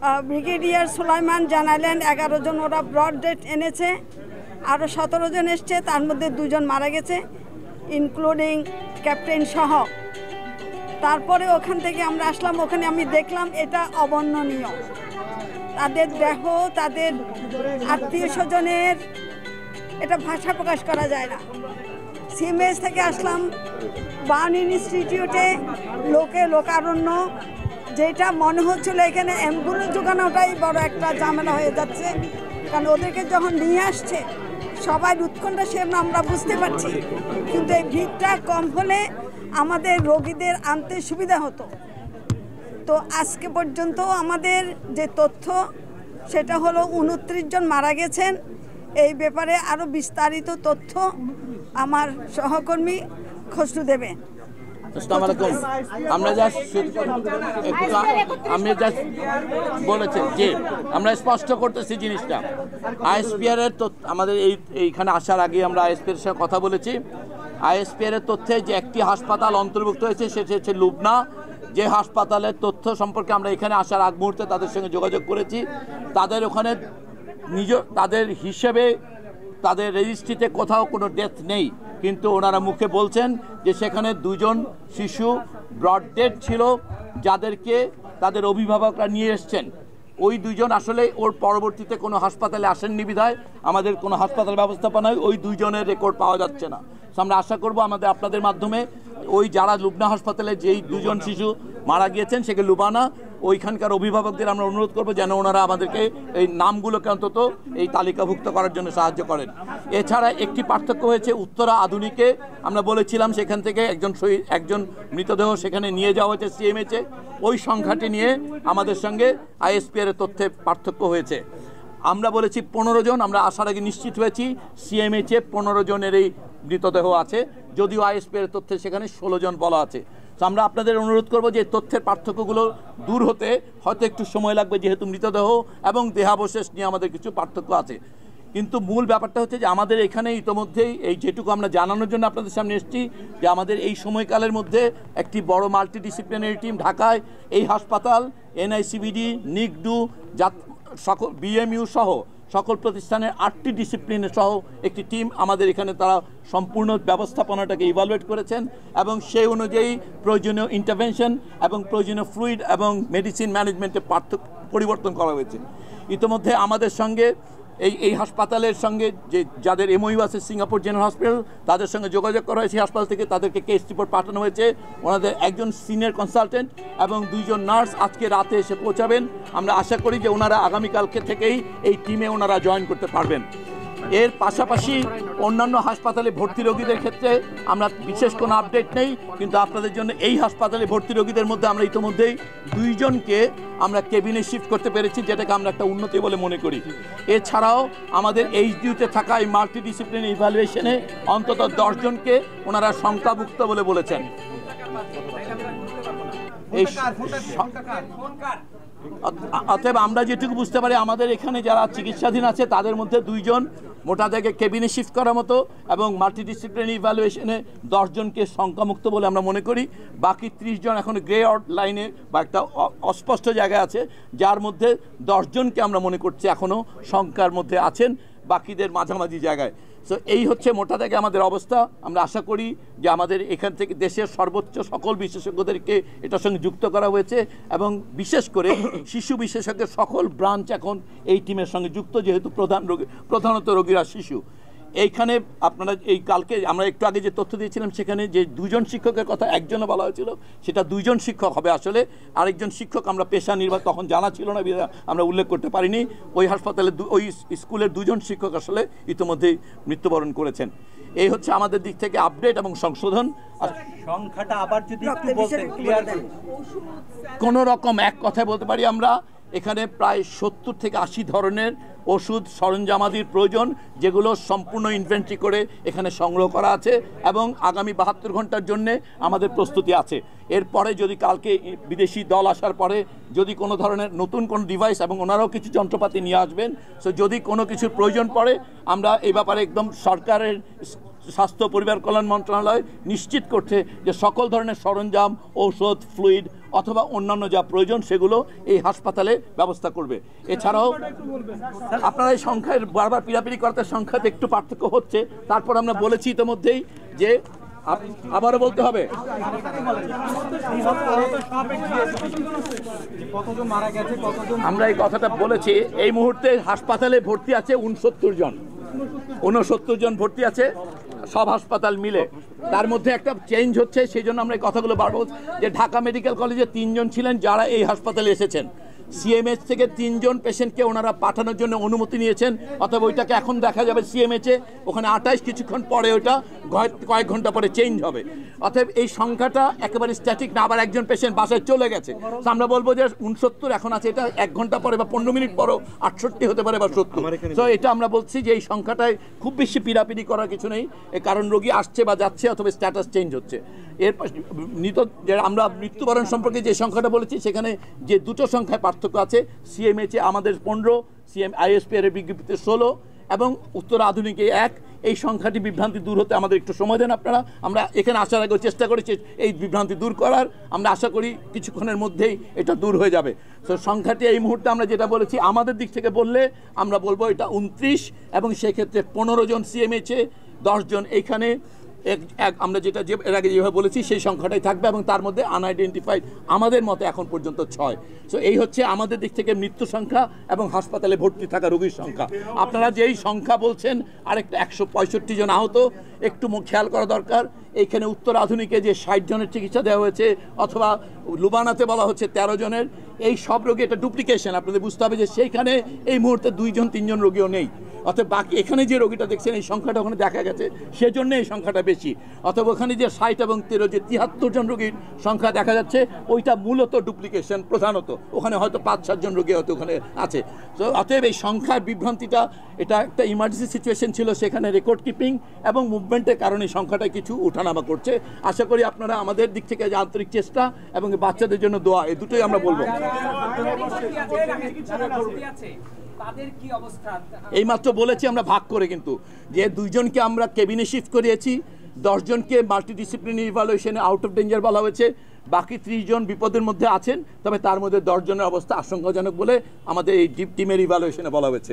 Brigadier Sulaiman জানালেন 11 জন ওরা broad death এনেছে, আরও 17 জন এসছে, তার মধ্যে 2 জন মারা গেছে ইনক্লুডিং ক্যাপ্টেন সহ। তারপরে ওখান থেকে আমরা আসলাম, ওখানে আমি দেখলাম এটা অবর্ণনীয়। তাদের দেহ, তাদের আত্মীয় স্বজনের, এটা ভাষা প্রকাশ করা যায় না। সিএমএস থেকে আসলাম, বার্ন ইনস্টিটিউটে লোকারণ্য, যেটা মনে হচ্ছিল এখানে অ্যাম্বুলেন্স জোগানোটাই বড় একটা ঝামেলা হয়ে যাচ্ছে, কারণ ওদেরকে যখন নিয়ে আসছে সবাই উৎকণ্ঠা, সে আমরা বুঝতে পারছি, কিন্তু এই ভিড়টা কম হলে আমাদের রোগীদের আনতে সুবিধা হতো। তো আজকে পর্যন্ত আমাদের যে তথ্য সেটা হলো 29 জন মারা গেছেন। এই ব্যাপারে আরও বিস্তারিত তথ্য আমার সহকর্মী খসরু দেবে। আসসালামু আলাইকুম। আমরা জাস্ট বলেছি যে আমরা স্পষ্ট করতেছি জিনিসটা, আইএসপিআর এর আমাদের এইখানে আসার আগে আমরা আইএসপিআর এর সাথে কথা বলেছি। আইএসপিআর এর তথ্যে যে একটি হাসপাতাল অন্তর্ভুক্ত হয়েছে সেটা হচ্ছে লুবনা। যে হাসপাতালের তথ্য সম্পর্কে আমরা এখানে আসার আগ মুহূর্তে তাদের সঙ্গে যোগাযোগ করেছি, তাদের ওখানে তাদের হিসেবে তাদের রেজিস্ট্রিতে কোথাও কোনো ডেথ নেই, কিন্তু ওনারা মুখে বলছেন যে সেখানে 2 জন শিশু ব্রড ডেড ছিল, যাদেরকে তাদের অভিভাবকরা নিয়ে এসছেন। ওই 2 জন আসলে ওর পরবর্তীতে কোনো হাসপাতালে আসেননি বিধায় আমাদের কোনো হাসপাতাল ব্যবস্থাপনায় ওই 2 জনের রেকর্ড পাওয়া যাচ্ছে না। আমরা আশা করব আপনাদের মাধ্যমে ওই যারা লুবনা হাসপাতালে যেই 2 জন শিশু মারা গিয়েছেন সেকে লুবানা, ওইখানকার অভিভাবকদের আমরা অনুরোধ করব যেন ওনারা আমাদেরকে এই নামগুলোকে অন্তত এই তালিকাভুক্ত করার জন্য সাহায্য করেন। এছাড়া একটি পার্থক্য হয়েছে, উত্তরা আধুনিকে আমরা বলেছিলাম সেখান থেকে একজন মৃতদেহ সেখানে নিয়ে যাওয়া হয়েছে সিএমএইচে, ওই সংখ্যাটি নিয়ে আমাদের সঙ্গে আইএসপিআর এর তথ্যে পার্থক্য হয়েছে। আমরা বলেছি 15 জন, আমরা আসার আগে নিশ্চিত হয়েছি সিএমএইচে 15 জনের এই মৃতদেহ আছে, যদিও আইএসপিআর এর তথ্যে সেখানে 16 জন বলা আছে। তো আমরা আপনাদের অনুরোধ করব যে তথ্যের পার্থক্যগুলো দূর হতে হয়তো একটু সময় লাগবে, যেহেতু মৃতদেহ এবং দেহাবশেষ নিয়ে আমাদের কিছু পার্থক্য আছে, কিন্তু মূল ব্যাপারটা হচ্ছে যে আমাদের এখানে ইতোমধ্যেই এই যেটুকু আমরা জানানোর জন্য আপনাদের সামনে এসেছি যে আমাদের এই সময়কালের মধ্যে একটি বড় মাল্টিডিসিপ্লিনারি টিম ঢাকায় এই হাসপাতাল, এনআইসিবিডি, নিগডু, সকল বিএমইউ সহ সকল প্রতিষ্ঠানের 8টি ডিসিপ্লিনের সহ একটি টিম আমাদের এখানে, তারা সম্পূর্ণ ব্যবস্থাপনাটাকে ইভালুয়েট করেছেন এবং সেই অনুযায়ী প্রয়োজনীয় ইন্টারভেনশন এবং প্রয়োজনীয় ফ্লুইড এবং মেডিসিন ম্যানেজমেন্টে পরিবর্তন করা হয়েছে। ইতিমধ্যে আমাদের সঙ্গে এই হাসপাতালের সঙ্গে যাদের এমওইউ আছে সিঙ্গাপুর জেনারেল হসপিটাল, তাদের সঙ্গে যোগাযোগ করা হয়েছে হাসপাতাল থেকে, তাদেরকে কেস রিপোর্ট পাঠানো হয়েছে। ওনাদের একজন সিনিয়র কনসালটেন্ট এবং 2 জন নার্স আজকে রাতে এসে পৌঁছাবেন। আমরা আশা করি যে ওনারা আগামীকালকে থেকেই এই টিমে ওনারা জয়েন করতে পারবেন। এর পাশাপাশি অন্যান্য হাসপাতালে ভর্তি রোগীদের ক্ষেত্রে আমরা বিশেষ কোনো আপডেট নেই, কিন্তু আপনাদের জন্য এই হাসপাতালে ভর্তি রোগীদের মধ্যে আমরা ইতিমধ্যেই 2 জনকে আমরা কেবিনে শিফট করতে পেরেছি, যেটাকে আমরা একটা উন্নতি বলে মনে করি। এছাড়াও আমাদের এইচডিইউতে থাকা এই মাল্টিডিসিপ্লিনারি ইভ্যালুয়েশনে অন্তত 10 জনকে ওনারা শঙ্কাভুক্ত বলে বলেছেন। অতএব আমরা যেটুকু বুঝতে পারি আমাদের এখানে যারা চিকিৎসাধীন আছে তাদের মধ্যে 2 জন মোটা থেকে কেবিনে শিফট করার মতো এবং মাল্টিডিসিপ্লিনারি ইভ্যালুয়েশনে 10 জনকে শঙ্কামুক্ত বলে আমরা মনে করি। বাকি 30 জন এখন গ্রে আউট লাইনে বা একটা অস্পষ্ট জায়গায় আছে, যার মধ্যে 10 জনকে আমরা মনে করছি এখনও শঙ্কার মধ্যে আছেন, বাকিদের মাঝামাঝি জায়গায়। সো এই হচ্ছে মোটা থেকে আমাদের অবস্থা। আমরা আশা করি যে আমাদের এখান থেকে দেশের সর্বোচ্চ সকল বিশেষজ্ঞদেরকে এটার সঙ্গে যুক্ত করা হয়েছে এবং বিশেষ করে শিশু বিশেষজ্ঞের সকল ব্রাঞ্চ এখন এই টিমের সঙ্গে যুক্ত, যেহেতু প্রধানত রোগীরা শিশু। এইখানে আপনারা এই কালকে আমরা একটু আগে যে তথ্য দিয়েছিলাম সেখানে যে 2 জন শিক্ষকের কথা একজনে বলা হয়েছিল, সেটা 2 জন শিক্ষক হবে আসলে। আরেকজন শিক্ষক আমরা পেশা নির্বাহ তখন জানা ছিল না, আমরা উল্লেখ করতে পারিনি। ওই হাসপাতালে ওই স্কুলের 2 জন শিক্ষক আসলে ইতিমধ্যেই মৃত্যুবরণ করেছেন। এই হচ্ছে আমাদের দিক থেকে আপডেট এবং সংশোধন। আর সংখ্যাটা আবার যদি একটু বলতেন ক্লিয়ার দেন। কোনো রকম এক কথায় বলতে পারি আমরা এখানে প্রায় 70 থেকে 80 ধরনের ওষুধ সরঞ্জামাদির প্রয়োজন, যেগুলো সম্পূর্ণ ইনভেন্টরি করে এখানে সংগ্রহ করা আছে এবং আগামী 72 ঘন্টার জন্যে আমাদের প্রস্তুতি আছে। এরপরে যদি কালকে বিদেশি দল আসার পরে যদি কোনো ধরনের নতুন কোনো ডিভাইস এবং ওনারাও কিছু যন্ত্রপাতি নিয়ে আসবেন, সো যদি কোনো কিছুর প্রয়োজন পড়ে আমরা এই ব্যাপারে একদম সরকারের স্বাস্থ্য পরিবার কল্যাণ মন্ত্রণালয় নিশ্চিত করছে যে সকল ধরনের সরঞ্জাম, ঔষধ, ফ্লুইড অথবা অন্যান্য যা প্রয়োজন সেগুলো এই হাসপাতালে ব্যবস্থা করবে। এছাড়াও আপনারা এই সংখ্যায় বারবার পিড়াপিড়ি করতে সংখ্যাতে একটু পার্থক্য হচ্ছে, তারপর আমরা বলেছি ইতিমধ্যেই যে আবারও বলতে হবে আমরা এই কথাটা বলেছি। এই মুহূর্তে হাসপাতালে ভর্তি আছে 69 জন, 69 জন ভর্তি আছে সব হাসপাতাল মিলে। তার মধ্যে একটা চেঞ্জ হচ্ছে, সেই জন্য আমরা এই কথাগুলো বারবার বলছি যে ঢাকা মেডিকেল কলেজে 3 জন ছিলেন যারা এই হাসপাতালে এসেছেন। সিএমএইচ থেকে 3 জন পেশেন্টকে ওনারা পাঠানোর জন্য অনুমতি নিয়েছেন, অথবা ওইটাকে এখন দেখা যাবে সিএমএইচে, ওখানে 28 কিছুক্ষণ পরে ওইটা কয়েক ঘন্টা পরে চেঞ্জ হবে। অতএব এই সংখ্যাটা একেবারে স্ট্যাটিক না, আবার একজন পেশেন্ট বাসায় চলে গেছে। তো আমরা বলবো যে 69 এখন আছে, এটা 1 ঘন্টা পরে বা 15 মিনিট পরও 68 হতে পারে বা 70। তো এটা আমরা বলছি যে এই সংখ্যাটায় খুব বেশি পিড়াপিড়ি করার কিছু নেই, কারণ রোগী আসছে বা যাচ্ছে অথবা স্ট্যাটাস চেঞ্জ হচ্ছে। এর আমরা মৃত্যুবরণ সম্পর্কে যে সংখ্যাটা বলেছি সেখানে যে দুটো সংখ্যায় পার্থক্য আছে, সিএমএইচে আমাদের 15, আইএসপিআর এর বিজ্ঞপ্তিতে 16 এবং উত্তর আধুনিকে 1। এই সংখ্যাটি বিভ্রান্তি দূর হতে আমাদের একটু সময় দেন আপনারা। আমরা এখানে আসার আগে চেষ্টা করেছি এই বিভ্রান্তি দূর করার, আমরা আশা করি কিছুক্ষণের মধ্যেই এটা দূর হয়ে যাবে। তো সংখ্যাটি এই মুহূর্তে আমরা যেটা বলেছি আমাদের দিক থেকে বললে আমরা বলবো এটা 29, এবং সেক্ষেত্রে 15 জন সিএমএইচে, 10 জন এইখানে, আমরা যেটা এর আগে যেভাবে বলেছি সেই সংখ্যাটাই থাকবে, এবং তার মধ্যে আনআইডেন্টিফাইড আমাদের মতে এখন পর্যন্ত 6। সো এই হচ্ছে আমাদের দিক থেকে মৃত্যু সংখ্যা এবং হাসপাতালে ভর্তি থাকা রোগীর সংখ্যা। আপনারা যেই সংখ্যা বলছেন আরেকটা 165 জন আহত, একটু খেয়াল করা দরকার। এইখানে উত্তর আধুনিকে যে 60 জনের চিকিৎসা দেওয়া হয়েছে, অথবা লুবানাতে বলা হচ্ছে 13 জনের, এই সব রোগী এটা ডুপ্লিকেশন। আপনাদের বুঝতে হবে যে সেইখানে এই মুহূর্তে 2 জন 3 জন রোগীও নেই। অথবা বাকি এখানে যে রোগীটা দেখছেন এই সংখ্যাটা ওখানে দেখা গেছে, সেজন্য এই সংখ্যাটা বেশি। অথবা ওখানে যে 60 এবং 13 যে 73 জন রোগীর সংখ্যা দেখা যাচ্ছে, ওইটা মূলত ডুপ্লিকেশন প্রধানত। ওখানে হয়তো 5-7 জন রোগী হয়তো ওখানে আছে। তো অতএব এই সংখ্যার বিভ্রান্তিটা, এটা একটা ইমার্জেন্সি সিচুয়েশন ছিল, সেখানে রেকর্ড কিপিং এবং মুভমেন্টের কারণে সংখ্যাটা কিছু ওঠানামা করছে। আশা করি আপনারা আমাদের দিক থেকে যে আন্তরিক চেষ্টা এবং বাচ্চাদের জন্য দোয়া, এই দুটোই আমরা বলবো। এই মাত্র বলেছি আমরা ভাগ করে, কিন্তু যে 2 জনকে আমরা কেবিনে শিফট করিয়েছি, 10 জনকে মাল্টিডিসিপ্লিনারি ইভালুয়েশনে আউট অফ ডেঞ্জার বলা হয়েছে, বাকি 30 জন বিপদের মধ্যে আছেন, তবে তার মধ্যে 10 জনের অবস্থা আশঙ্কাজনক বলে আমাদের এই টিমের ইভালুয়েশনে বলা হয়েছে।